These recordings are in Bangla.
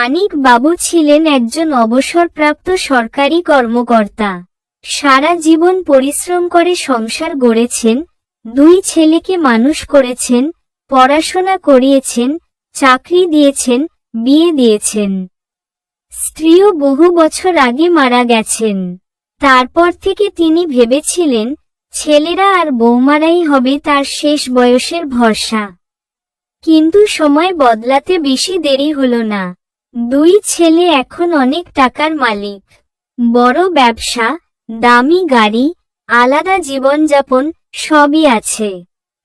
মানিক বাবু ছিলেন একজন অবসরপ্রাপ্ত সরকারি কর্মকর্তা। সারা জীবন পরিশ্রম করে সংসার গড়েছেন, দুই ছেলেকে মানুষ করেছেন, পড়াশোনা করিয়েছেন, চাকরি দিয়েছেন, বিয়ে দিয়েছেন। স্ত্রীও বহু বছর আগে মারা গেছেন। তারপর থেকে তিনি ভেবেছিলেন ছেলেরা আর বৌমারাই হবে তার শেষ বয়সের ভরসা। কিন্তু সময় বদলাতে বেশি দেরি হলো না। দুই ছেলে এখন অনেক টাকার মালিক, বড় ব্যবসা, দামি গাড়ি, আলাদা জীবনযাপন, সবই আছে।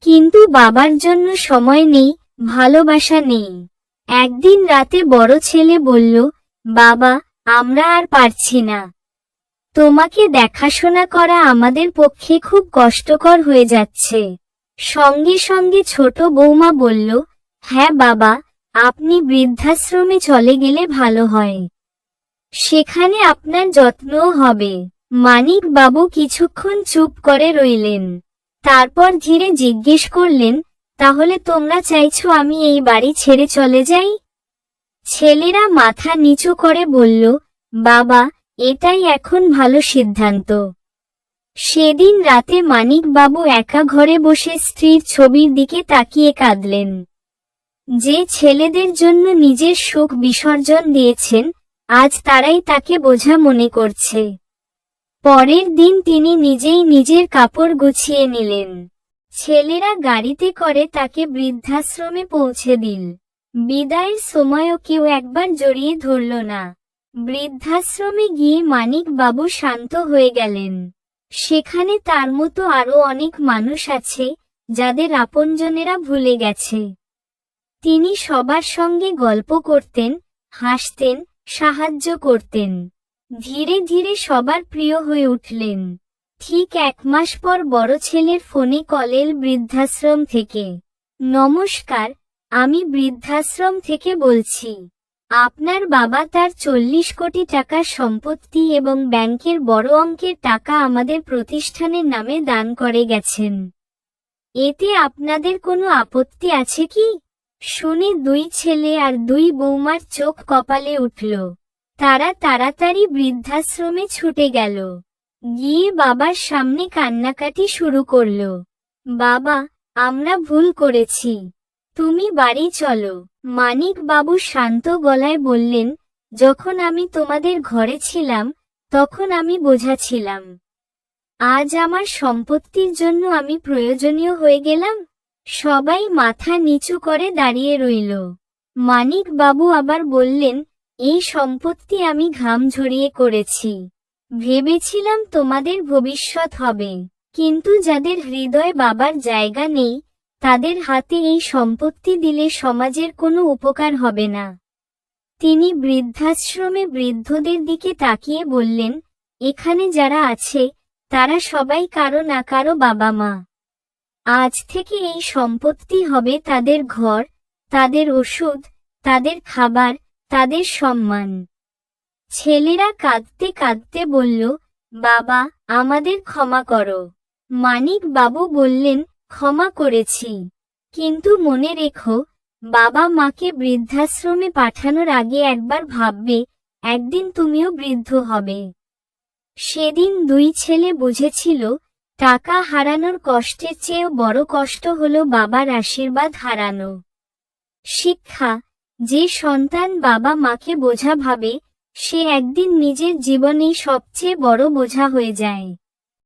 কিন্তু বাবার জন্য সময় নেই, ভালোবাসা নেই। একদিন রাতে বড় ছেলে বলল, বাবা, আমরা আর পারছি না। তোমাকে দেখাশোনা করা আমাদের পক্ষে খুব কষ্টকর হয়ে যাচ্ছে। সঙ্গে সঙ্গে ছোট বৌমা বলল, হ্যাঁ বাবা, আপনি বৃদ্ধাশ্রমে চলে গেলে ভালো হয়। সেখানে আপনার যত্নও হবে। মানিক বাবু কিছুক্ষণ চুপ করে রইলেন। তারপর ধীরে জিজ্ঞেস করলেন, তাহলে তোমরা চাইছো আমি এই বাড়ি ছেড়ে চলে যাই? ছেলেরা মাথা নিচু করে বলল, বাবা, এটাই এখন ভালো সিদ্ধান্ত। সেদিন রাতে মানিক বাবু একা ঘরে বসে স্ত্রীর ছবির দিকে তাকিয়ে কাঁদলেন। যে ছেলেদের জন্য নিজের সুখ বিসর্জন দিয়েছেন, আজ তারাই তাকে বোঝা মনে করছে। পরের দিন তিনি নিজেই নিজের কাপড় গুছিয়ে নিলেন। ছেলেরা গাড়িতে করে তাকে বৃদ্ধাশ্রমে পৌঁছে দিল। বিদায়ের সময়ও কেউ একবার জড়িয়ে ধরল না। বৃদ্ধাশ্রমে গিয়ে মানিক বাবু শান্ত হয়ে গেলেন। সেখানে তার মতো আরো অনেক মানুষ আছে, যাদের আপনজনেরা ভুলে গেছে। তিনি সবার সঙ্গে গল্প করতেন, হাসতেন, সাহায্য করতেন। ধীরে ধীরে সবার প্রিয় হয়ে উঠলেন। ঠিক 1 মাস পর বড় ছেলের ফোনে কল এল বৃদ্ধাশ্রম থেকে। নমস্কার, আমি বৃদ্ধাশ্রম থেকে বলছি। আপনার বাবা তার 40 কোটি টাকার সম্পত্তি এবং ব্যাংকের বড় অঙ্কের টাকা আমাদের প্রতিষ্ঠানের নামে দান করে গেছেন। এতে আপনাদের কোনো আপত্তি আছে কি? শুনে দুই ছেলে আর দুই বৌমার চোখ কপালে উঠল। তারা তাড়াতাড়ি বৃদ্ধাশ্রমে ছুটে গেল। গিয়ে বাবার সামনে কান্নাকাটি শুরু করল। বাবা, আমরা ভুল করেছি, তুমি বাড়ি চলো। মানিক বাবু শান্ত গলায় বললেন, যখন আমি তোমাদের ঘরে ছিলাম, তখন আমি বোঝা ছিলাম। আজ আমার সম্পত্তির জন্য আমি প্রয়োজনীয় হয়ে গেলাম। সবাই মাথা নিচু করে দাঁড়িয়ে রইল। মানিক বাবু আবার বললেন, এই সম্পত্তি আমি ঘাম ঝরিয়ে করেছি। ভেবেছিলাম তোমাদের ভবিষ্যৎ হবে। কিন্তু যাদের হৃদয়ে বাবার জায়গা নেই, তাদের হাতে এই সম্পত্তি দিলে সমাজের কোনো উপকার হবে না। তিনি বৃদ্ধাশ্রমে বৃদ্ধদের দিকে তাকিয়ে বললেন, এখানে যারা আছে, তারা সবাই কারো না কারো বাবা মা। আজ থেকে এই সম্পত্তি হবে তাদের ঘর, তাদের ওষুধ, তাদের খাবার, তাদের সম্মান। ছেলেরা কাঁদতে কাঁদতে বলল, বাবা, আমাদের ক্ষমা করো। মানিক বাবু বললেন, ক্ষমা করেছি। কিন্তু মনে রেখো, বাবা মাকে বৃদ্ধাশ্রমে পাঠানোর আগে একবার ভাববে, একদিন তুমিও বৃদ্ধ হবে। সেদিন দুই ছেলে বুঝেছিল, টাকা হারানোর কষ্টের চেয়েও বড় কষ্ট হলো বাবার আশীর্বাদ হারানো। শিক্ষা: যে সন্তান বাবা মাকে বোঝা ভাবে, সে একদিন নিজের জীবনেই সবচেয়ে বড় বোঝা হয়ে যায়।